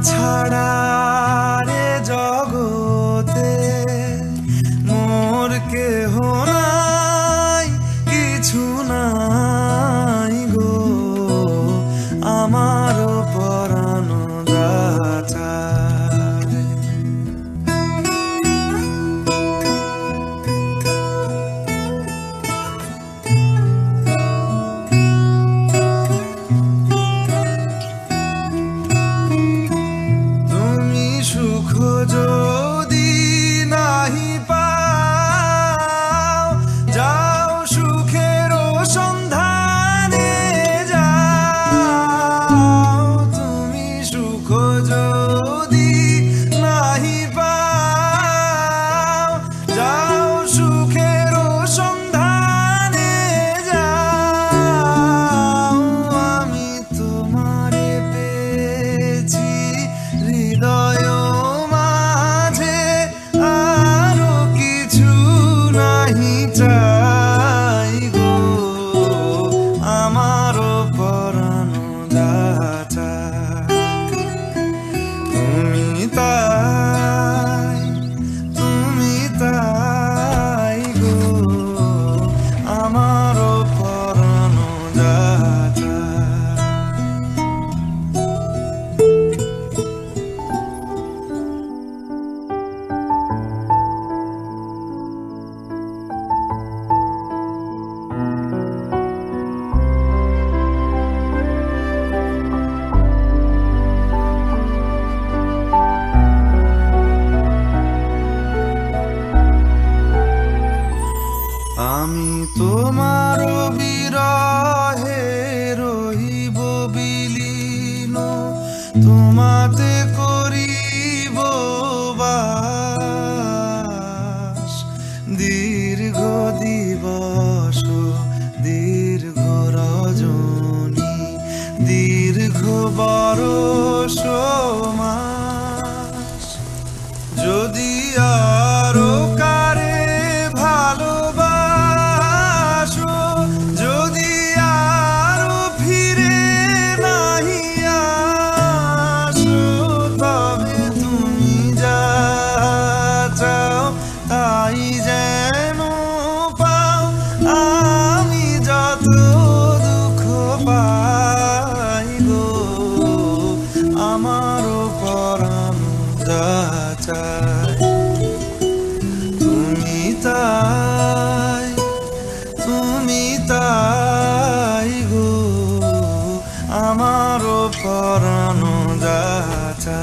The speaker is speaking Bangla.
ছাড়া রে জগতে মোর কেহ নাই, কিছু নাই গো আমার পরাণ দাতা। সুখ যদি নাহি পাও, যাও সুখের সন্ধানে যাও। তুমি সুখ যদি নাহি পাও, যাও সুখের সন্ধানে যাও। আমি তোমারে পেয়েছি হৃদয় চাই গো আমার পরাণ দাতা। তুমি তাই গো আমার পরাণ দাতা। আমি তোমার বিরহে রহিব বিলীন, তোমাতে করিব বাস। দীর্ঘ দিবস দীর্ঘ রজনী, দীর্ঘ বরষ মাস। যদি আরো কারে ভালোবাসো, যদি আরো ফিরে নাহি আসো, তবে তুমি যা চাও তাই যেন পাও। আমি যত দুঃখ পাই গো আমার পরাণ দাতা। তুমি তাই গো আমার পরাণ দাতা।